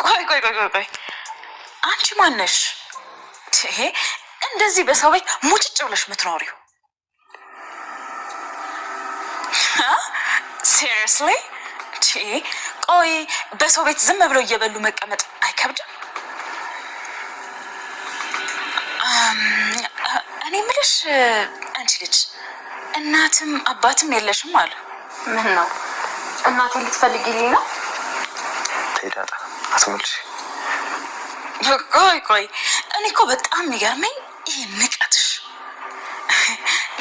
ቆይ አንቺ ማነሽ? ይሄ እንደዚህ በሰው ቤት ሙጭጭ ብለሽ የምትኖሪው? ሲሪየስሊ? ቆይ በሰው ቤት ዝም ብለው እየበሉ መቀመጥ አይከብድም? እኔ የምልሽ አንቺ ልጅ እናትም አባትም የለሽም አሉ። ምን ነው እናቴን ልትፈልጊልኝ ነው? ዳጣ አስመልሽ። ቆይ እኔ እኮ በጣም የሚገርመኝ ይሄ ንቀትሽ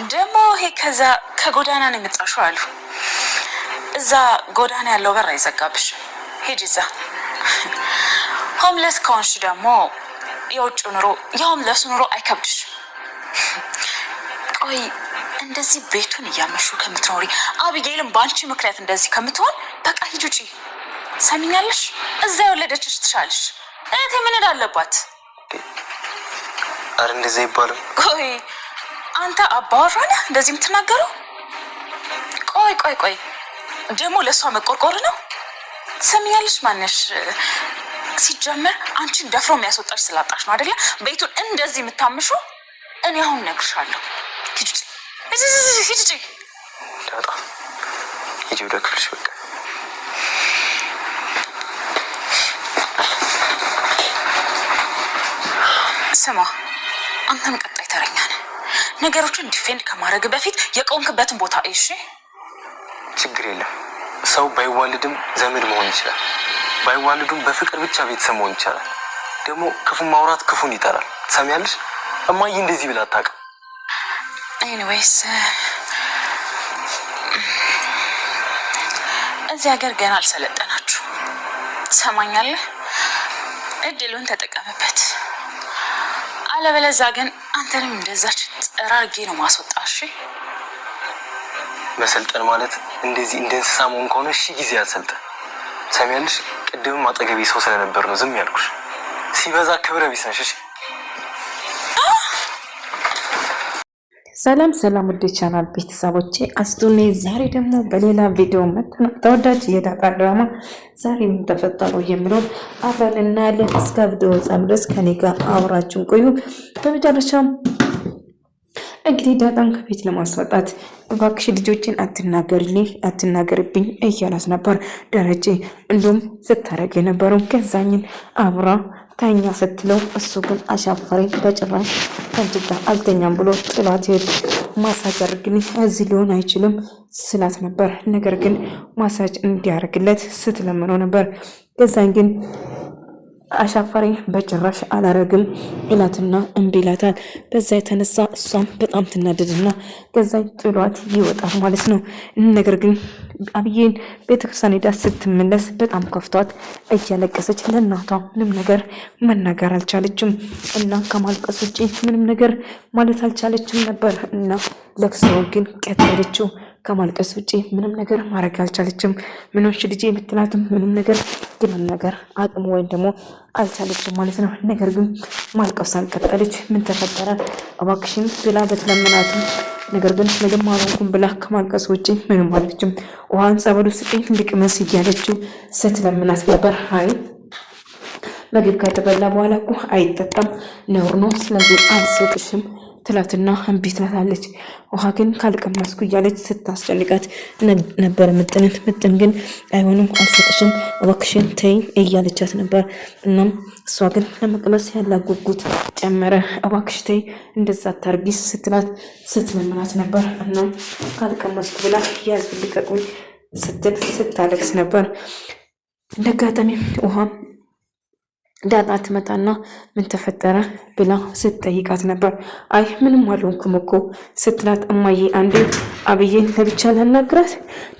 ደግሞ። ይሄ ከዛ ከጎዳና ነው የመጣሽው አሉ። እዛ ጎዳና ያለው በር አይዘጋብሽም። ሂጂ እዛ። ሆምለስ ከሆንሽ ደግሞ የውጭ ኑሮ የሆምለስ ኑሮ አይከብድሽ። ቆይ እንደዚህ ቤቱን እያመሹ ከምትኖሪ አቢጌልም በአንቺ ምክንያት እንደዚህ ከምትሆን በቃ ሂጂ ውጪ። ሰሚኛለሽ? እዛ የወለደችሽ ትሻለሽ። እህቴ ምን እንዳለባት? አረ እንደዚህ አይባልም። ቆይ አንተ አባወራ ነህ እንደዚህ የምትናገረው? ቆይ ደግሞ ለእሷ መቆርቆር ነው? ሰሚኛለሽ? ማነሽ ሲጀመር አንቺን ደፍሮ የሚያስወጣሽ ስላጣሽ ነው አይደለ ቤቱን እንደዚህ የምታምሹ? እኔ አሁን እነግርሻለሁ። ሂጂ ዳጣ ሂጂ ወደ ክፍልሽ በቃ። ስማ አንተም ቀጣይ ተረኛ ነህ። ነገሮችን ዲፌንድ ከማድረግ በፊት የቆምክበትን ቦታ እሺ። ችግር የለም። ሰው ባይዋልድም ዘመድ መሆን ይችላል። ባይዋልዱም በፍቅር ብቻ ቤተሰብ መሆን ይቻላል። ደግሞ ክፉ ማውራት ክፉን ይጠራል። ሰሚያለሽ? እማዬ እንደዚህ ብላ አታውቅም። ኤኒዌይስ እዚህ ሀገር ገና አልሰለጠናችሁ። ትሰማኛለህ? እድሉን ተጠቀምበት። አለበለዚያ ግን አንተንም እንደዛች ጠራርጌ ነው ማስወጣሽ። መሰልጠን ማለት እንደዚህ እንደ እንስሳ መሆን ከሆነ ጊዜ አልሰልጠን። ሰሚያለሽ? ቅድምም አጠገቤ ሰው ስለነበር ነው ዝም ያልኩሽ። ሲበዛ ክብረ ቢስ ነሽ። እሺ ሰላም ውድ ቻናል ቤተሰቦቼ አስቱኔ ዛሬ ደግሞ በሌላ ቪዲዮ መጥተናል። ተወዳጅ የዳጣ ድራማ ዛሬ ምን ተፈጠረው የሚለው አብረን እናያለን። እስከ ቪዲዮ ድረስ ከኔ ጋር አብራችሁን ቆዩ። በመጨረሻም እንግዲህ ዳጣን ከቤት ለማስወጣት እባክሽ ልጆችን አትናገርብኝ እያላት ነበር ደረጀ። እንዲሁም ስታረግ የነበረው ገዛኝን አብራ ተኛ ስትለው እሱ ግን አሻፈረኝ በጭራሽ ከአንቺ ጋር አልተኛም ብሎ ጥላት ሄድ። ማሳጅ አድርግልኝ እዚህ ሊሆን አይችልም ስላት ነበር። ነገር ግን ማሳጅ እንዲያደርግለት ስትለምነው ነበር። ገዛኝ ግን አሻፈረኝ በጭራሽ አላረግም ይላትና እምቢ ይላታል። በዛ የተነሳ እሷም በጣም ትናደድና ገዛኝ ጥሏት ይወጣል ማለት ነው። ነገር ግን አብዬን ቤተክርስቲያን ሄዳ ስትመለስ በጣም ከፍቷት እያለቀሰች ለእናቷ ምንም ነገር መናገር አልቻለችም እና ከማልቀስ ውጭ ምንም ነገር ማለት አልቻለችም ነበር እና ለቅሶው ግን ቀጠለችው። ከማልቀስ ውጪ ምንም ነገር ማድረግ አልቻለችም። ምንሽ ልጄ የምትላትም ምንም ነገር ግን አቅሙ ወይም ደግሞ አልቻለችም ማለት ነው። ነገር ግን ማልቀሷን ቀጠለች። ምን ተፈጠረ እባክሽን ብላ በተለመናትም ነገር ግን ምንም አልሆንኩም ብላ ከማልቀስ ውጪ ምንም አለችም። ውሃን ጸበሉ ስጪኝ ልቅመስ እያለችው ስትለምናት ነበር። አይ ምግብ ከተበላ በኋላ እኮ አይጠጣም ነውር ነው፣ ስለዚህ አልሰጥሽም ትላትና እምቢ ትላታለች። ውሃ ግን ካልቀመስኩ እያለች ስታስጨንቃት ነበር ምጥን ግን አይሆንም አልሰጥሽም እባክሽን ተይኝ እያለቻት ነበር። እናም እሷ ግን ለመቅመስ ያላት ጉጉት ጨመረ። እባክሽ ተይ እንደዛ አታርጊ ስትላት ስትለምናት ነበር። እናም ካልቀመስኩ ብላ ያዝ ልቀቁኝ ስትል ስታለቅስ ነበር። እንደጋጣሚ ውሃ ዳጣ ትመጣና ምን ተፈጠረ ብላ ስትጠይቃት ነበር። አይ ምንም አልሆንኩም እኮ ስትላት እማዬ አንዴ አብዬን ለብቻ ላናግራት።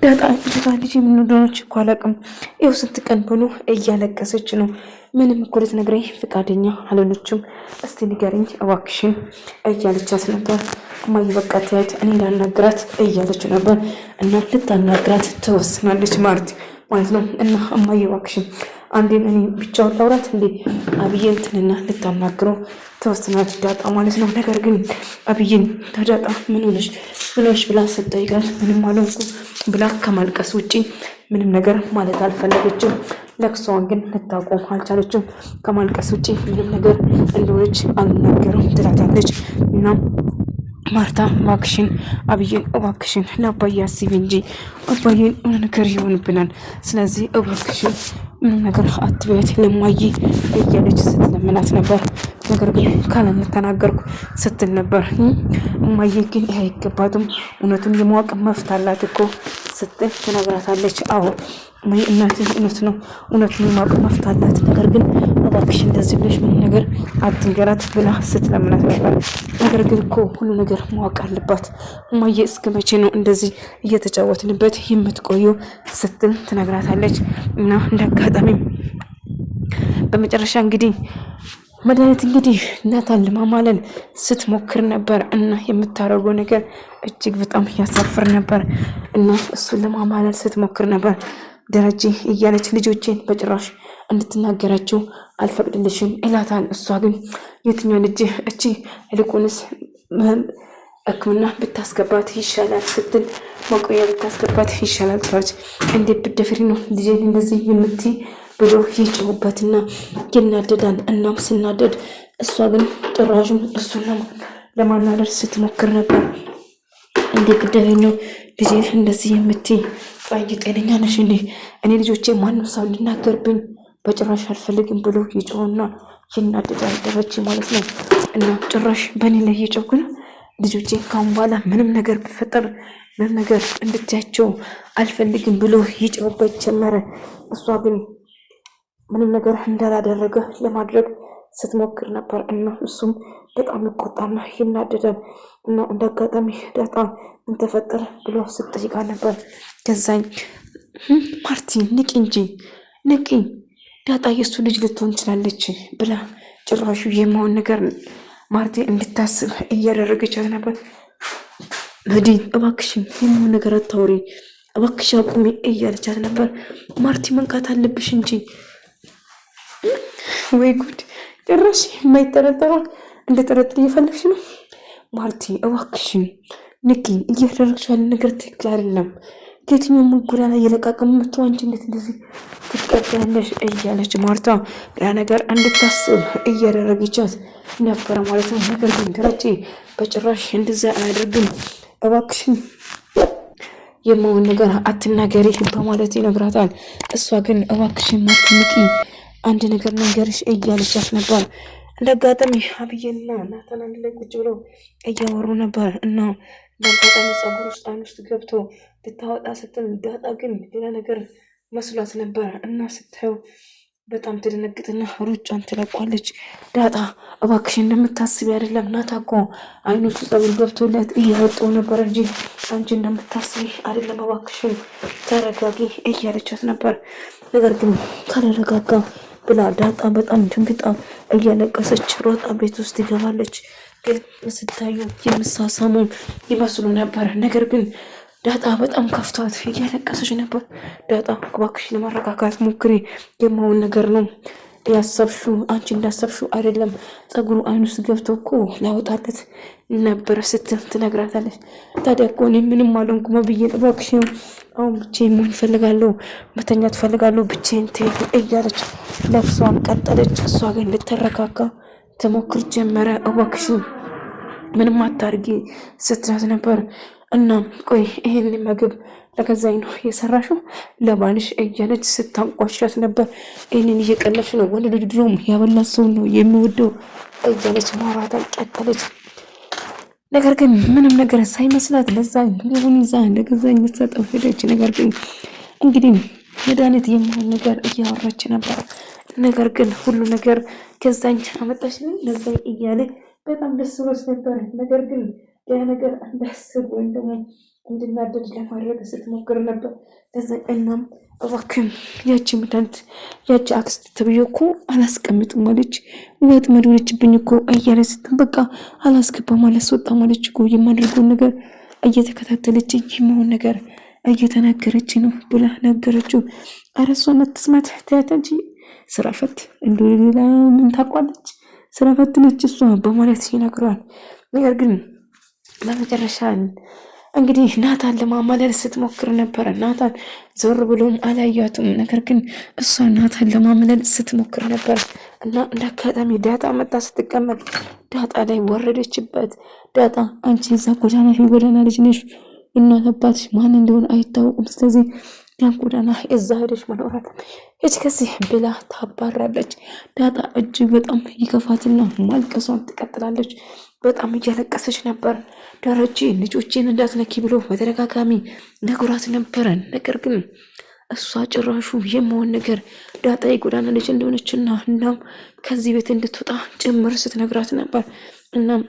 ዳጣ ልጅ ምን እንደሆነች እኮ አላውቅም። ይኸው ስንት ቀን ብሎ እያለቀሰች ነው። ምንም እኮ ልትነግረኝ ፈቃደኛ አልሆነችም። እስቲ ንገረኝ እባክሽን እያለቻት ነበር። እማዬ በቃ ተያት እኔ ላናግራት እያለች ነበር እና ልታናግራት ትወስናለች ማለት ነው። እና እማዬ እባክሽን አንዴን እኔ ብቻውን ላውራት እንዴ አብዬን ትንና ልታናግረው ተወስናለች ዳጣ ማለት ነው። ነገር ግን አብዬን ዳጣ ምን ሆነሽ ብላ ስትጠይቃት ምንም አልሆንኩም ብላ ከማልቀስ ውጪ ምንም ነገር ማለት አልፈለገችም። ለቅሷን ግን ልታቆም አልቻለችም። ከማልቀስ ውጭ ምንም ነገር እንደሆነች አልናገርም ትላታለች። እና ማርታ እባክሽን አብዬን እባክሽን ለአባዬ አስቢ እንጂ አባዬን የሆነ ነገር ይሆንብናል። ስለዚህ እባክሽን ምንም ነገር አትበያት ለማዬ እያለች ስትለምናት ነበር። ነገር ግን ካለምተናገርኩ ስትል ነበር። እማዬ ግን ይህ አይገባትም፣ እውነቱን የማወቅ መብት አላት እኮ ስትል ትነግራታለች። አዎ እናትህ እውነት ነው፣ እውነቱን የማወቅ መብት አላት። ነገር ግን እባክሽ እንደዚህ ብለሽ ምንም ነገር አትንገራት ብላ ስትለምናት ነበር። ነገር ግን እኮ ሁሉ ነገር ማወቅ አለባት እማዬ፣ እስከ መቼ ነው እንደዚህ እየተጫወትንበት የምትቆዩ ስትል ትነግራታለች። እና እንደ አጋጣሚ በመጨረሻ እንግዲህ መድኃኒት እንግዲህ ናታን ለማማለል ስትሞክር ነበር እና የምታደርገው ነገር እጅግ በጣም ያሳፍር ነበር። እና እሱን ለማማለል ስትሞክር ነበር። ደረጀ እያለች ልጆቼን በጭራሽ እንድትናገራቸው አልፈቅድልሽም ይላታል። እሷ ግን የትኛው ልጅ እቺ ይልቁንስ ሕክምና ብታስገባት ይሻላል ስትል መቆያ ብታስገባት ይሻላል ትላለች። እንዴት ብትደፍሪ ነው ልጄን እንደዚህ የምትይ ብሎ ይጮህበትና ይናደዳል። እናም ስናደድ እሷ ግን ጭራሹን እሱን ለማናደድ ስትሞክር ነበር። እንዴት ብትደፍሪ ነው ልጄን እንደዚህ የምትይ? ቆይ ጤነኛ ነሽ እንዴ? እኔ ልጆቼ ማንም ሰው እንዲናገርብኝ በጭራሽ አልፈልግም ብሎ ይጮህና ይናደዳል ደረጀ ማለት ነው። እና ጭራሽ በእኔ ላይ እየጮህኩ ነው ልጆቼ ካሁን በኋላ ምንም ነገር ቢፈጠር ምንም ነገር እንድትያቸው አልፈልግም ብሎ ይጮህበት ጀመረ። እሷ ግን ምንም ነገር እንዳላደረገ ለማድረግ ስትሞክር ነበር እና እሱም በጣም ይቆጣና ይናደዳል። እና እንደ አጋጣሚ ዳጣ ምን ተፈጠረ ብሎ ስትጠይቃ ነበር። ከዛኝ ማርቲ ንቂ እንጂ ንቂ፣ ዳጣ የእሱ ልጅ ልትሆን ትችላለች ብላ ጭራሹ የማውን ነገር ማርቲ እንድታስብ እያደረገቻት ነበር። መዲን እባክሽን የማውን ነገር አታውሪ፣ እባክሽ አቁሚ እያለቻት ነበር። ማርቲ መንካት አለብሽ እንጂ። ወይ ጉድ! ጭራሽ የማይጠረጠረው እንደ ጠረጥር እየፈለግሽ ነው። ማርቲ እባክሽን ንቂ፣ እያደረግሽ ያለ ነገር ትክክል አይደለም። ከየትኛውም ጎዳና እየለቃቀሙ መጥቶ አንቺ እንዴት እንደዚህ ትቀበያለሽ? እያለች ማርታ ያ ነገር እንድታስብ እያደረገቻት ነበረ ማለት ነው። ነገር ግን ደረጀ በጭራሽ እንደዛ አያደርግም፣ እባክሽን የማውን ነገር አትናገሪ በማለት ይነግራታል። እሷ ግን እባክሽን ማርቲ ንቂ፣ አንድ ነገር ነገርሽ እያለቻት ነበር። እንደ አጋጣሚ አብዬና ናታን አንድ ላይ ቁጭ ብለው እያወሩ ነበር እና በአጋጣሚ ፀጉር ውስጥ አይን ውስጥ ገብቶ ልታወጣ ስትል ዳጣ ግን ሌላ ነገር መስሏት ነበር እና ስታየው በጣም ትደነግጥና ሩጫን ትለቋለች። ዳጣ እባክሽ እንደምታስቢ አይደለም፣ ናታ እኮ አይኑ ውስጥ ፀጉር ገብቶለት እያወጣው ነበር እንጂ አንቺ እንደምታስቢ አይደለም፣ እባክሽን ተረጋጊ እያለቻት ነበር። ነገር ግን ካላረጋጋ ብላ ዳጣ በጣም ድንግጣ እያለቀሰች ሮጣ ቤት ውስጥ ትገባለች። ግን ስታዩ የምሳሳሙ ይመስሉ ነበር። ነገር ግን ዳጣ በጣም ከፍቷት እያለቀሰች ነበር። ዳጣ እባክሽ ለማረጋጋት ሞክሪ፣ የማውን ነገር ነው ያሰብሽው፣ አንቺ እንዳሰብሽው አይደለም፣ ፀጉሩ አይኑ ውስጥ ገብቶ እኮ ላወጣለት ነበር ስትል ትነግራታለች። ታዲያ እኮ እኔ ምንም አልሆንኩም ብዬ እባክሽ አሁን ብቻዬን መሆን እፈልጋለሁ፣ መተኛት እፈልጋለሁ፣ ብቻዬን ትሄድ እያለች ለብሷን ቀጠለች። እሷ ግን ልትረጋጋ ትሞክር ጀመረ። እባክሽን ምንም አታርጊ ስትላት ነበር። እና ቆይ ይሄን ምግብ ለገዛኝ ነው የሰራሽው ለባልሽ እያለች ስታንቋሻት ነበር። ይህንን እየቀለሽ ነው፣ ወንድ ልጅ ድሮም ያበላት ሰው ነው የሚወደው እያለች ማውራታን ቀጠለች። ነገር ግን ምንም ነገር ሳይመስላት ለዛ ምግቡን ይዛ ለገዛኝ ሰጠው ሄደች። ነገር ግን እንግዲህ መድኃኒት የሚሆን ነገር እያወራች ነበር። ነገር ግን ሁሉ ነገር ገዛኝ አመጣሽልኝ ለዛኝ እያለ በጣም ደስ ብሎት ነበር። ነገር ግን ያ ነገር እንዳስብ ወይም ደግሞ እንድናደድ ለማድረግ ስትሞክር ነበር። ለዛ እናም እባክህን ያቺ መድኃኒት ያቺ አክስት ተብዬ እኮ አላስቀምጥም ማለች፣ ወጥመድ ሆነችብኝ እኮ እያለ ስትል በቃ አላስገባ ማለት ስወጣ ማለች እኮ የማደርገውን ነገር እየተከታተለች የሚሆን ነገር እየተናገረች ነው ብላ ነገረችው። ኧረ እሷን አትስማት ተያት እንጂ ስራ ፈት እንደ ሌላ ምን ታውቃለች፣ ስራ ፈት ነች እሷ በማለት ይነግረዋል። ነገር ግን በመጨረሻ እንግዲህ ናታን ለማማለል ስትሞክር ነበረ። ናታን ዞር ብሎም አላያቱም። ነገር ግን እሷ ናታን ለማማለል ስትሞክር ነበር እና እንደ አጋጣሚ ዳጣ መጣ። ስትቀመጥ ዳጣ ላይ ወረደችበት። ዳጣ አንቺ እዛ ጎዳና ልጅ ነሽ፣ እናት አባትሽ ማን እንደሆነ አይታወቁም። ስለዚህ ያን ጎዳና እዛ ሄደሽ መኖር አለብሽ ከዚህ ብላ ታባራለች። ዳጣ እጅግ በጣም ይከፋትና ማልቀሷን ትቀጥላለች። በጣም እያለቀሰች ነበር። ደረጀ ልጆቼን እንዳትነኪ ብሎ በተደጋጋሚ ነግሯት ነበረ። ነገር ግን እሷ ጭራሹ የመሆን ነገር ዳጣ የጎዳና ልጅ እንደሆነችና እናም ከዚህ ቤት እንድትወጣ ጭምር ስትነግራት ነበር። እናም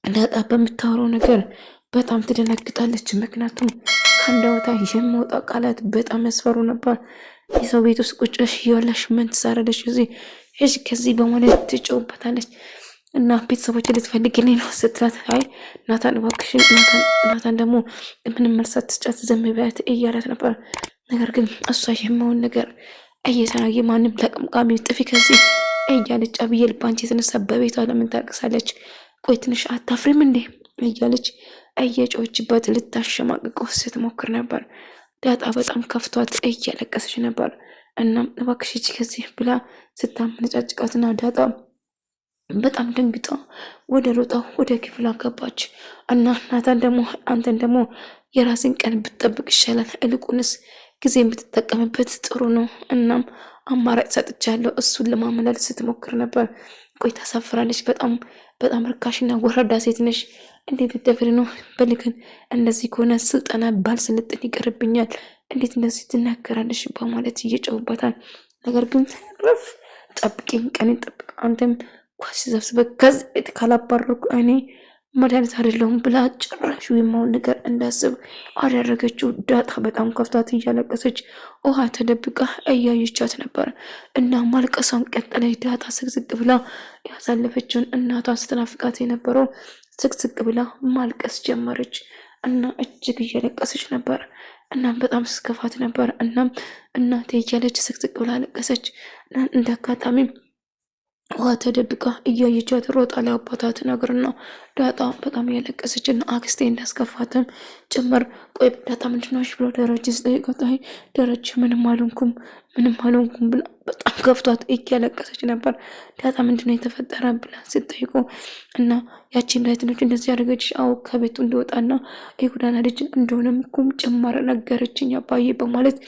ዳጣ በምታወራው ነገር በጣም ትደነግጣለች። ምክንያቱም ከአንደበቷ የሚወጣ ቃላት በጣም ያስፈሩ ነበር። የሰው ቤት ውስጥ ቁጭ ብለሽ እያለሽ ምን ትሰራለሽ እዚህ ከዚህ በማለት ትጮውበታለች። እና ቤተሰቦች ልትፈልግልኝ ነው ስትላት፣ አይ ናታን እባክሽን፣ ናታን ደግሞ ምንም መልሳት ትስጫት ዝም በያት እያላት ነበር። ነገር ግን እሷ የማውን ነገር እየተናየ ማንም ለቅምቃሚ ጥፊ ከዚህ እያለች አብዬ ልባንቺ የተነሳ በቤቷ ለምን ታርቅሳለች? ቆይ ትንሽ አታፍሪም እንዴ እያለች እየጮችበት ልታሸማቅቀው ስትሞክር ነበር። ዳጣ በጣም ከፍቷት እያለቀሰች ነበር። እናም እባክሽ ከዚህ ብላ ስታመነጫጭቃትና ዳጣ በጣም ደንግጣ ወደ ክፍል አገባች። እና ናታን ደግሞ አንተን ደግሞ የራስን ቀን ብትጠብቅ ይሻላል፣ እልቁንስ ጊዜ ብትጠቀምበት ጥሩ ነው። እናም አማራጭ ሰጥቻለሁ እሱን ለማመላለስ ስትሞክር ነበር። ቆይ ታሳፍራለች። በጣም ርካሽና ወረዳ ሴት ነሽ። እንዴት ብትደፍሪ ነው? በልክን እንደዚህ ከሆነ ስልጠና ባልሰለጥን ይቀርብኛል። እንዴት እንደዚህ ትናገራለሽ? በማለት እየጨውባታል። ነገር ግን ረፍ ጠብቂኝ፣ ቀን ጠብቅ፣ አንተም ኳስ ሰብስበ ከዚህ ቤት ካላባረርኩ እኔ መድኃኒት አይደለሁም ብላ ጭራሽ የማውን ነገር እንዳስብ አደረገችው። ዳጣ በጣም ከፍታት እያለቀሰች ውሃ ተደብቃ እያየቻት ነበር እና ማልቀሷን ቀጠለች። ዳጣ ስቅስቅ ብላ ያሳለፈችውን እናቷን ስትናፍቃት የነበረው ስቅስቅ ብላ ማልቀስ ጀመረች እና እጅግ እያለቀሰች ነበር። እናም በጣም ስከፋት ነበር። እናም እናቴ እያለች ስቅስቅ ብላ አለቀሰች። እንደ አጋጣሚ ውሃ ተደብቃ እያየቻት ሮጣ ለአባቷ ትነግርና ዳጣ በጣም ያለቀሰችና አክስቴ እንዳስከፋትም ጭምር ቆይ ዳጣ ምንድነው ብሎ ደረጀ ስጠይቃት ደረጀ ምንም አልሆንኩም ብላ በጣም ከፍቷት እያለቀሰች ነበር። ዳጣ ምንድነው የተፈጠረ ብላ ስትጠይቁ እና ያቺን ላይትኖች እንደዚህ ያደረገች አው ከቤቱ እንደወጣና የጎዳና ልጅ እንደሆነም ኩም ጭምር ነገረችኝ አባዬ በማለት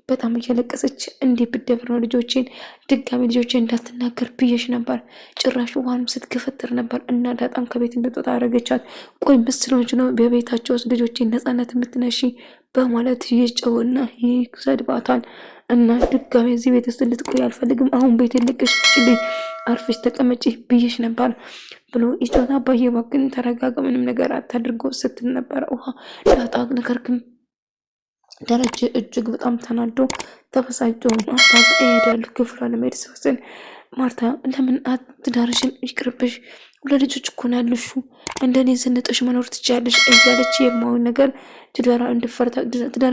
በጣም እያለቀሰች እንዲህ ብደብር ነው ልጆቼን ድጋሚ ልጆቼን እንዳትናገር ብዬሽ ነበር። ጭራሽ ውሃንም ስትገፈትር ነበር እና ዳጣም ከቤት እንድትወጣ አደረገቻት። ቆይ ምስሎች ነው በቤታቸው ውስጥ ልጆቼን ነፃነት የምትነሺ በማለት ይጨውና ይሰድባታል። እና ድጋሚ እዚህ ቤት ውስጥ እንድትቆይ አልፈልግም፣ አሁን ቤት ልቅሽ ችልኝ አርፈሽ ተቀመጪ ብዬሽ ነበር ብሎ ይጮታ። አባዬ እባክህን ተረጋጋ፣ ምንም ነገር አታድርጎ ስትል ነበረ ውሃ ዳጣ ነገር ግን ደረጀ እጅግ በጣም ተናዶ ተበሳጭቶ ማርታ ይሄዳሉ። ክፍሏ ለመሄድ ሲወስን ማርታ ለምን ትዳርሽን ይቅርብሽ፣ ለልጆች እኮ ነው ያለሽ፣ እንደኔ ስንጥሽ መኖር ትችያለሽ እያለች የማውን ነገር ትዳር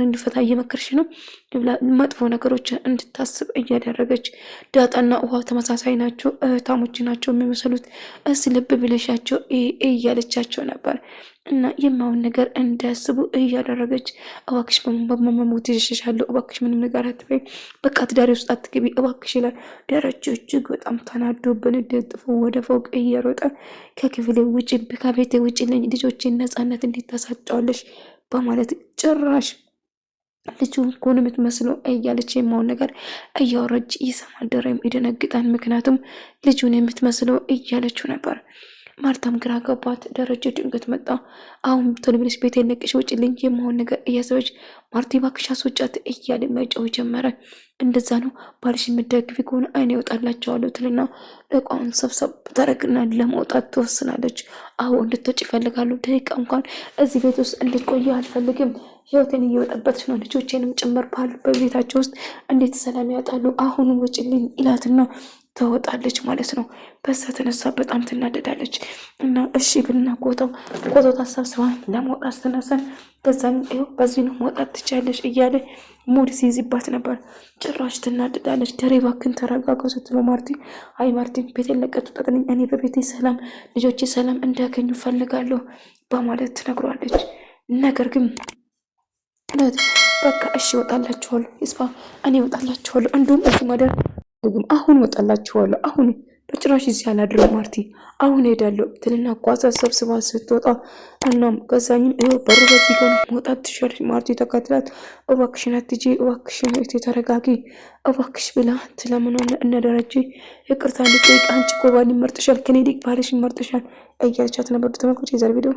እንድፈታ እየመከርሽ ነው ብላ መጥፎ ነገሮች እንድታስብ እያደረገች ዳጣና ውሃ ተመሳሳይ ናቸው፣ እህታሞች ናቸው የሚመስሉት፣ እዚህ ልብ ብለሻቸው እያለቻቸው ነበር እና የማውን ነገር እንዳያስቡ እያደረገች እባክሽ በመሞት ይሸሻለሁ፣ እባክሽ ምንም ነገር አትበይ፣ በቃ ትዳሬ ውስጥ አትገቢ እባክሽ ይላል። ደረጀ እጅግ በጣም ተናዶ በንዴት ጥፎ ወደ ፎቅ እየሮጠ ከክፍሌ ውጭ ከቤቴ ውጭ ልጆቼን ነፃነት እንዴት ታሳጫዋለሽ በማለት ጭራሽ ልጁ ኮን የምትመስለው እያለች የማውን ነገር እያወረች ይሰማል። ደረም ይደነግጣል። ምክንያቱም ልጁን የምትመስለው እያለችው ነበር። ማርታም ግራ ገባት። ደረጀ ድንገት መጣ። አሁን ቶሎ ብለሽ ቤት የለቅሽ ውጭልኝ የማውን ነገር እያሰበች ማርቲ እባክሽ አስወጫት እያለ መጫው ጀመረ። እንደዛ ነው ባልሽ የምትደግፊ ከሆነ አይኔ ይወጣላቸዋለሁ ትልና እቃውን ሰብሰብ ተረግና ለመውጣት ትወስናለች። አዎ እንድትወጪ ይፈልጋሉ። ደቂቃ እንኳን እዚህ ቤት ውስጥ እንድትቆይ አልፈልግም። ህይወቴን እየወጣበት ነው። ልጆቼንም ጭምር ባል በቤታቸው ውስጥ እንዴት ሰላም ያጣሉ። አሁን ውጭልኝ ይላትና ተወጣለች ማለት ነው። በዛ ተነሳ በጣም ትናደዳለች እና እሺ ብልና ቆጣው ታሰብስባ ለመውጣት ተነሳን። በዚህ ነው መውጣት ትቻለሽ እያለ ሙድ ሲይዝባት ነበር። ጭራሽ ትናደዳለች። ደሬ እባክህን ተረጋጋው ስትለው አይ ማርቲን ቤቴን ለቀህ ውጣልኝ፣ እኔ በቤቴ ሰላም ልጆቼ ሰላም እንዲያገኙ ፈልጋለሁ በማለት ትነግሯለች። ነገር ግን በቃ እሺ እወጣላችኋለሁ። ይስፋ እኔ እወጣላችኋለሁ። እንዲሁም እዚህ ማደር አሁን እወጣላችኋለሁ። አሁን በጭራሽ እዚህ አላድርም ማርቲ፣ አሁን ሄዳለሁ ትልና ጓዛ ሰብስባ ስትወጣ እናም ገዛኝም ይኸው በሩ በዚህ ጋር መውጣት ትችላለች። ማርቲ ተከትላት እባክሽን አትጂ፣ እባክሽን እህቴ ተረጋጊ፣ እባክሽ ብላ ትለምኗል። እነ ደረጀ ይቅርታ ልጠይቅ፣ አንቺ እኮ ባል ይመርጥሻል፣ ከኔ ይልቅ ባልሽ ይመርጥሻል እያለቻት ነበር። ተመልካቾች የዛሬ ቪዲዮ